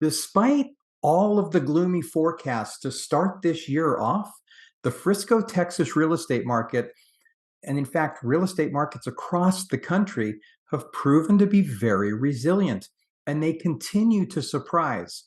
Despite all of the gloomy forecasts to start this year off, the Frisco, Texas real estate market, and in fact, real estate markets across the country have proven to be very resilient, and they continue to surprise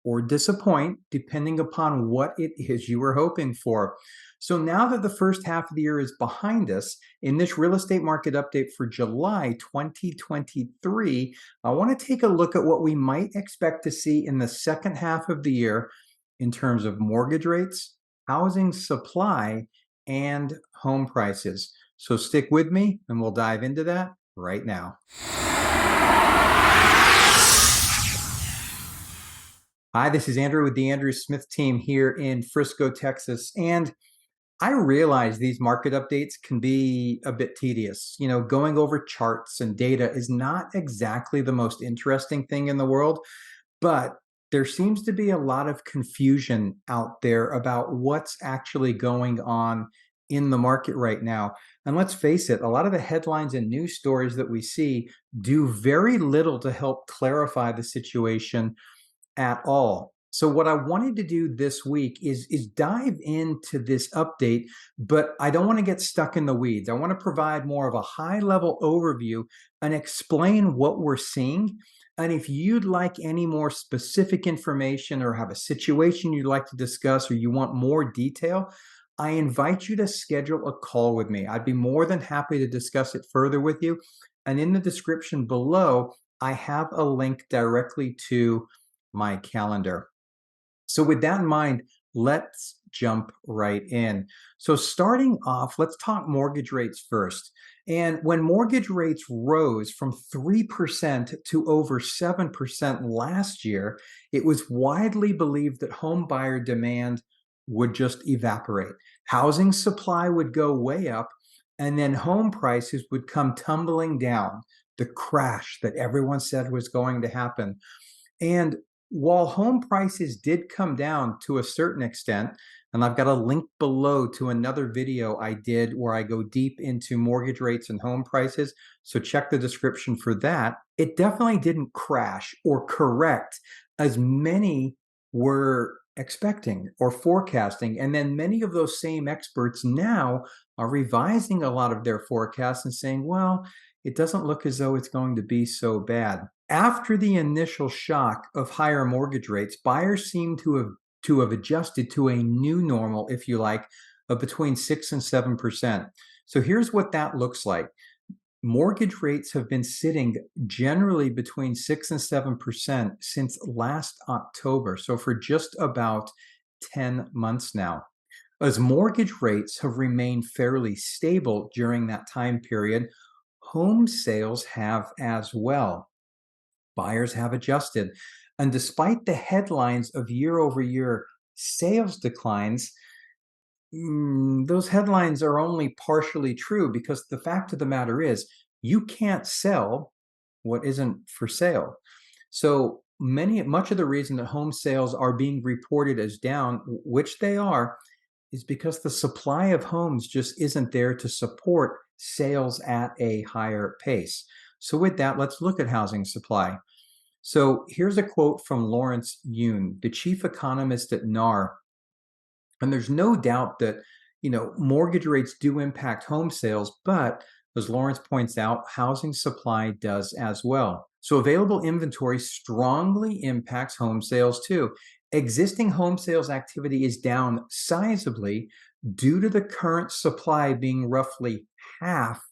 or disappoint depending upon what it is you were hoping for. So now that the first half of the year is behind us, in this real estate market update for July 2023, I want to take a look at what we might expect to see in the second half of the year in terms of mortgage rates, housing supply, and home prices. So stick with me and we'll dive into that right now. Hi, this is Andrew with the Andrew Smith team here in Frisco, Texas. And I realize these market updates can be a bit tedious. Going over charts and data is not exactly the most interesting thing in the world, but there seems to be a lot of confusion out there about what's actually going on in the market right now. And let's face it, a lot of the headlines and news stories that we see do very little to help clarify the situation at all. So what I wanted to do this week is dive into this update, but I don't want to get stuck in the weeds. I want to provide more of a high-level overview and explain what we're seeing. And if you'd like any more specific information or have a situation you'd like to discuss or you want more detail, I invite you to schedule a call with me. I'd be more than happy to discuss it further with you. And in the description below, I have a link directly to my calendar. So with that in mind, let's jump right in. So starting off, let's talk mortgage rates first. And when mortgage rates rose from 3% to over 7% last year, it was widely believed that home buyer demand would just evaporate. Housing supply would go way up, and then home prices would come tumbling down, the crash that everyone said was going to happen. And while home prices did come down to a certain extent, and I've got a link below to another video I did where I go deep into mortgage rates and home prices, so check the description for that, it definitely didn't crash or correct as many were expecting or forecasting. And then many of those same experts now are revising a lot of their forecasts and saying, well, it doesn't look as though it's going to be so bad. After the initial shock of higher mortgage rates, buyers seem to have adjusted to a new normal, if you like, of between 6 and 7%. So here's what that looks like. Mortgage rates have been sitting generally between 6 and 7% since last October, so for just about 10 months now. As mortgage rates have remained fairly stable during that time period, home sales have as well. Buyers have adjusted. And despite the headlines of year-over-year sales declines, those headlines are only partially true, because the fact of the matter is you can't sell what isn't for sale. So much of the reason that home sales are being reported as down, which they are, is because the supply of homes just isn't there to support sales at a higher pace. So with that, let's look at housing supply. So here's a quote from Lawrence Yun, the chief economist at NAR. And there's no doubt that, mortgage rates do impact home sales, but as Lawrence points out, housing supply does as well. So available inventory strongly impacts home sales too. Existing home sales activity is down sizably due to the current supply being roughly half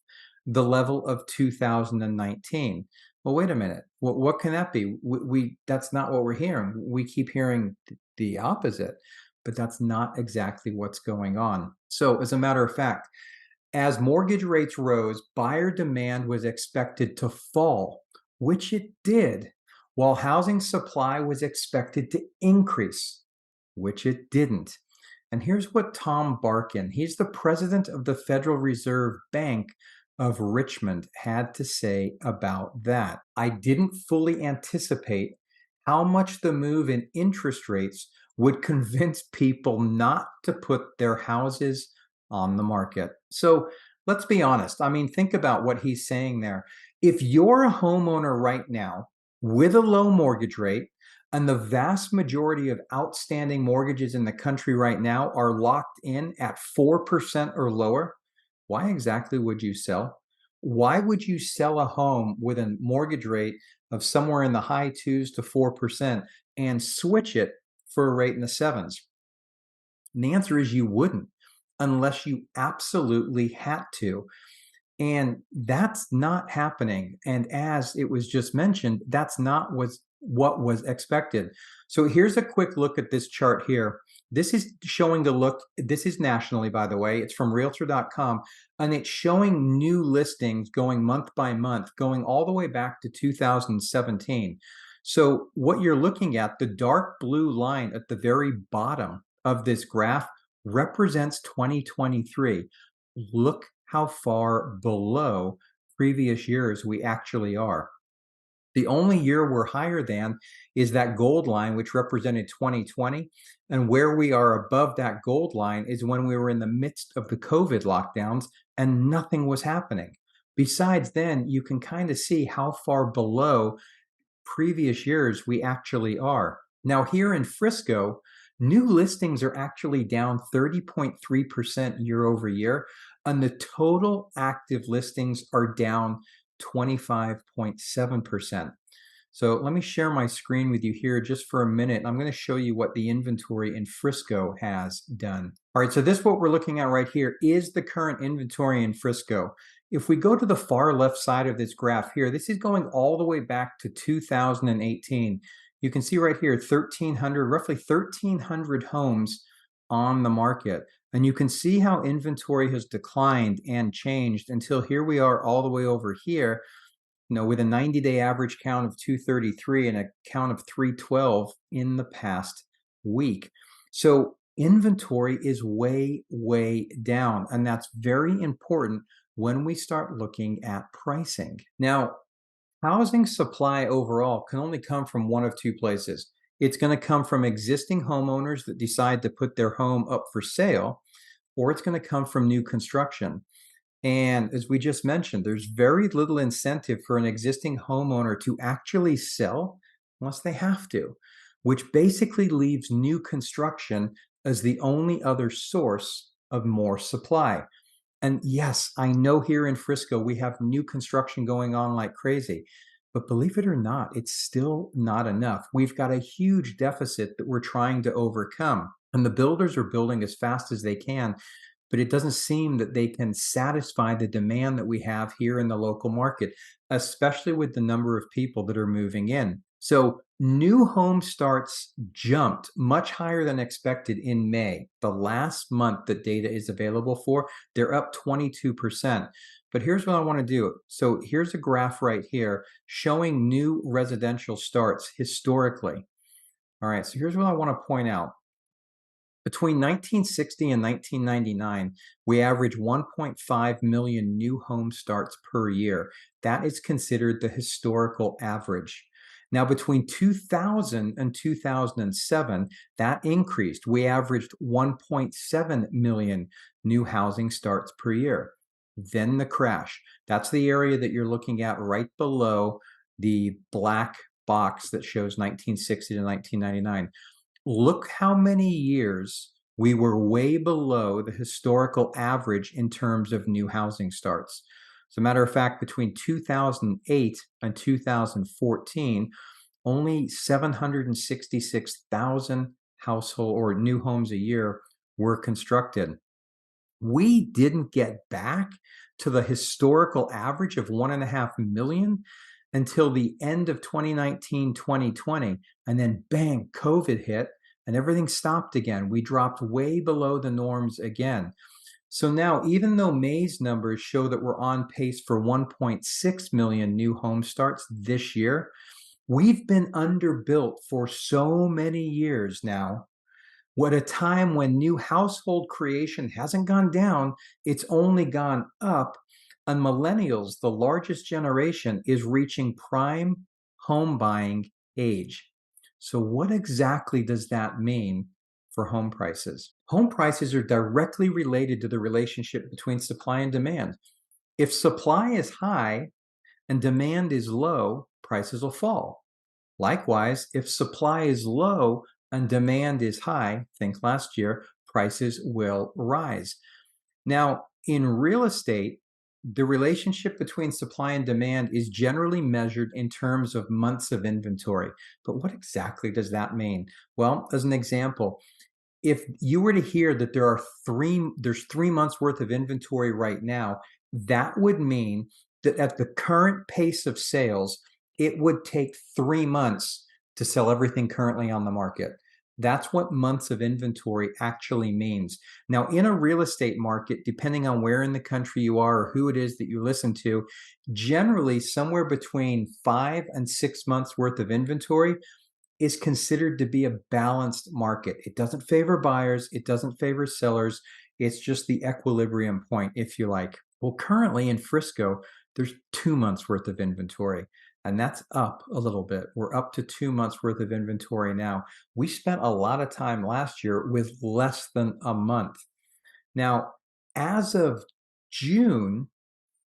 the level of 2019. Well, wait a minute. What can that be? That's not what we're hearing. We keep hearing the opposite, but that's not exactly what's going on. So as a matter of fact, as mortgage rates rose, buyer demand was expected to fall, which it did, while housing supply was expected to increase, which it didn't. And here's what Tom Barkin, he's the president of the Federal Reserve Bank of Richmond, had to say about that. I didn't fully anticipate how much the move in interest rates would convince people not to put their houses on the market. So let's be honest. I mean, think about what he's saying there. If you're a homeowner right now with a low mortgage rate, And the vast majority of outstanding mortgages in the country right now are locked in at 4% or lower. Why exactly would you sell? Why would you sell a home with a mortgage rate of somewhere in the high 2s to 4% and switch it for a rate in the 7s? And the answer is you wouldn't unless you absolutely had to. And that's not happening. And as it was just mentioned, that's not what was expected. So here's a quick look at this chart here. This is showing the look, this is nationally, by the way, it's from realtor.com, and it's showing new listings going month by month, going all the way back to 2017. So what you're looking at, the dark blue line at the very bottom of this graph represents 2023. Look how far below previous years we actually are. The only year we're higher than is that gold line, which represented 2020. And where we are above that gold line is when we were in the midst of the COVID lockdowns and nothing was happening. Besides then, you can kind of see how far below previous years we actually are. Now, here in Frisco, new listings are actually down 30.3% year over year, and the total active listings are down 25.7%. So let me share my screen with you here just for a minute. I'm going to show you what the inventory in Frisco has done. All right, so this what we're looking at right here is the current inventory in Frisco. If we go to the far left side of this graph here, this is going all the way back to 2018. You can see right here, 1,300, roughly 1,300 homes on the market. And you can see how inventory has declined and changed until here we are all the way over here, with a 90-day average count of 233 and a count of 312 in the past week. So inventory is way, way down, and that's very important when we start looking at pricing. Now, housing supply overall can only come from one of two places. It's going to come from existing homeowners that decide to put their home up for sale, or it's going to come from new construction. And as we just mentioned, there's very little incentive for an existing homeowner to actually sell unless they have to, which basically leaves new construction as the only other source of more supply. And yes, I know here in Frisco, we have new construction going on like crazy, but believe it or not, it's still not enough. We've got a huge deficit that we're trying to overcome. And the builders are building as fast as they can, but it doesn't seem that they can satisfy the demand that we have here in the local market, especially with the number of people that are moving in. So new home starts jumped much higher than expected in May. The last month that data is available for, they're up 22%. But here's what I want to do. So here's a graph right here showing new residential starts historically. All right, so here's what I want to point out. Between 1960 and 1999, we averaged 1.5 million new home starts per year. That is considered the historical average. Now, between 2000 and 2007, that increased. We averaged 1.7 million new housing starts per year. Then the crash. That's the area that you're looking at right below the black box that shows 1960 to 1999. Look how many years we were way below the historical average in terms of new housing starts. As a matter of fact, between 2008 and 2014, only 766,000 household or new homes a year were constructed. We didn't get back to the historical average of 1.5 million until the end of 2019, 2020. And then bang, COVID hit and everything stopped again. We dropped way below the norms again. So now, even though May's numbers show that we're on pace for 1.6 million new home starts this year, we've been underbuilt for so many years now. What a time when new household creation hasn't gone down, it's only gone up. And millennials, the largest generation, is reaching prime home buying age. So what exactly does that mean for home prices? Home prices are directly related to the relationship between supply and demand. If supply is high and demand is low, prices will fall. Likewise, if supply is low and demand is high, think last year, prices will rise. Now, in real estate, the relationship between supply and demand is generally measured in terms of months of inventory. But what exactly does that mean? Well, as an example, if you were to hear that there's 3 months worth of inventory right now, that would mean that at the current pace of sales, it would take 3 months to sell everything currently on the market. That's what months of inventory actually means. Now, in a real estate market, depending on where in the country you are or who it is that you listen to, generally somewhere between 5 and 6 months worth of inventory is considered to be a balanced market. It doesn't favor buyers, it doesn't favor sellers. It's just the equilibrium point, if you like. Well, currently in Frisco, there's 2 months worth of inventory, and that's up a little bit. We're up to 2 months worth of inventory now. We spent a lot of time last year with less than a month. Now, as of June,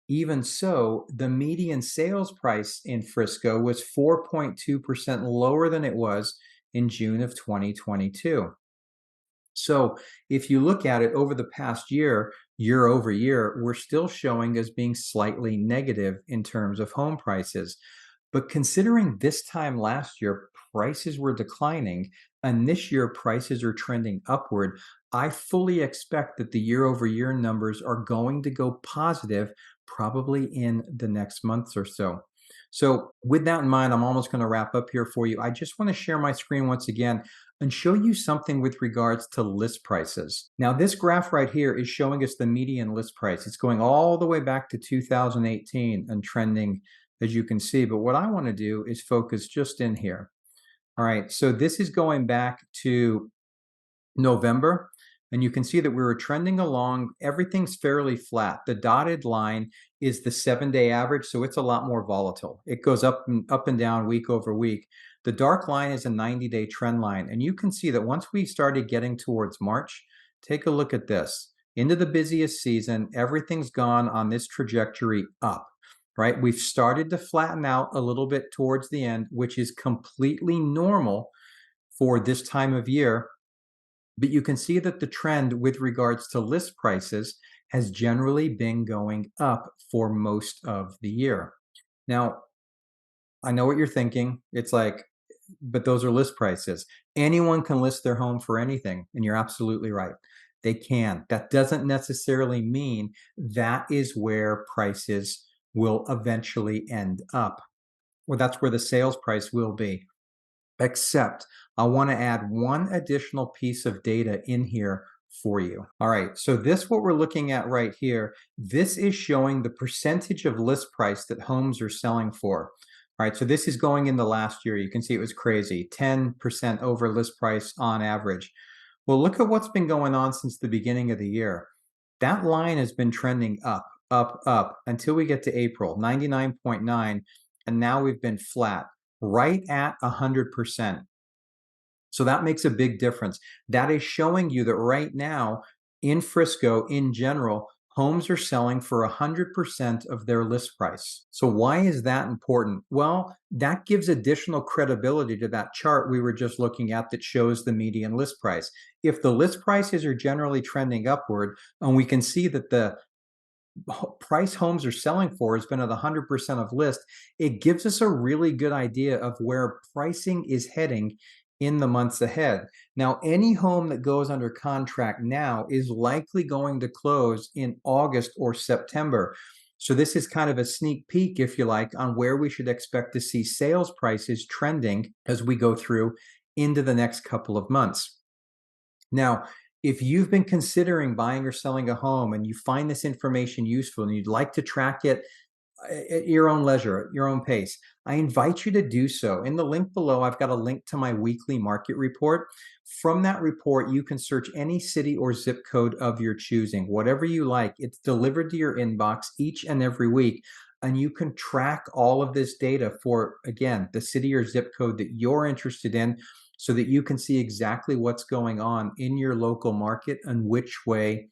even so, the median sales price in Frisco was 4.2% lower than it was in June of 2022. So if you look at it over the past year, year over year, we're still showing as being slightly negative in terms of home prices. But considering this time last year, prices were declining, and this year prices are trending upward, I fully expect that the year over year numbers are going to go positive probably in the next months or so. So, with that in mind, I'm almost going to wrap up here for you. I just want to share my screen once again and show you something with regards to list prices. Now, this graph right here is showing us the median list price. It's going all the way back to 2018 and trending, as you can see. But what I want to do is focus just in here. All right, so this is going back to November, and you can see that we were trending along. Everything's fairly flat. The dotted line is the 7-day average, so it's a lot more volatile. It goes up and down week over week. The dark line is a 90-day trend line, and you can see that once we started getting towards March, take a look at this. Into the busiest season, everything's gone on this trajectory up, right? We've started to flatten out a little bit towards the end, which is completely normal for this time of year. But you can see that the trend with regards to list prices has generally been going up for most of the year. Now, I know what you're thinking. It's like, but those are list prices. Anyone can list their home for anything, and you're absolutely right. They can. That doesn't necessarily mean that is where prices will eventually end up. Well, that's where the sales price will be. Except I want to add one additional piece of data in here for you. All right, so what we're looking at right here, this is showing the percentage of list price that homes are selling for. All right, so this is going in the last year. You can see it was crazy, 10% over list price on average. Well, look at what's been going on since the beginning of the year. That line has been trending up, up, up until we get to April, 99.9, and now we've been flat right at 100%. So that makes a big difference. That is showing you that right now in Frisco, in general, homes are selling for 100% of their list price. So why is that important? Well, that gives additional credibility to that chart we were just looking at that shows the median list price. If the list prices are generally trending upward, and we can see that the price homes are selling for has been at 100% of list, it gives us a really good idea of where pricing is heading in the months ahead. Now, any home that goes under contract now is likely going to close in August or September. So this is kind of a sneak peek, if you like, on where we should expect to see sales prices trending as we go through into the next couple of months. Now, if you've been considering buying or selling a home and you find this information useful and you'd like to track it at your own leisure, at your own pace, I invite you to do so. In the link below, I've got a link to my weekly market report. From that report, you can search any city or zip code of your choosing, whatever you like. It's delivered to your inbox each and every week, and you can track all of this data for, again, the city or zip code that you're interested in, so that you can see exactly what's going on in your local market and which way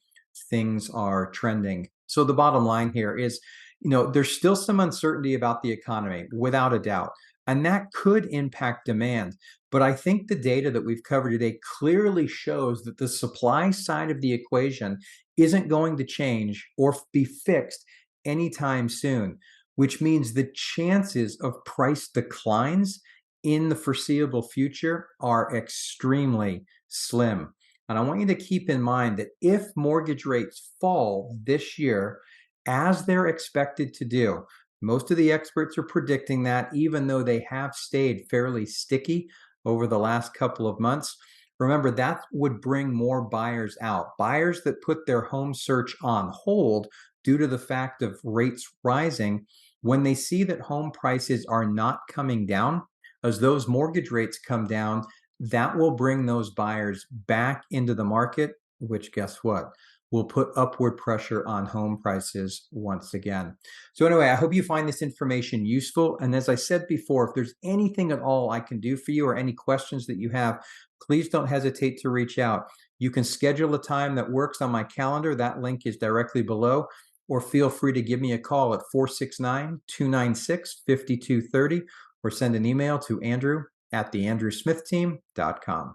things are trending. So the bottom line here is, there's still some uncertainty about the economy, without a doubt. And that could impact demand. But I think the data that we've covered today clearly shows that the supply side of the equation isn't going to change or be fixed anytime soon, which means the chances of price declines in the foreseeable future are extremely slim. And I want you to keep in mind that if mortgage rates fall this year, as they're expected to do, most of the experts are predicting that, even though they have stayed fairly sticky over the last couple of months. Remember, that would bring more buyers out. Buyers that put their home search on hold due to the fact of rates rising, when they see that home prices are not coming down, as those mortgage rates come down, that will bring those buyers back into the market, which, guess what, will put upward pressure on home prices once again. So anyway, I hope you find this information useful. And as I said before, if there's anything at all I can do for you or any questions that you have, please don't hesitate to reach out. You can schedule a time that works on my calendar. That link is directly below. Or feel free to give me a call at 469-296-5230 or send an email to Andrew@theandrewsmithteam.com.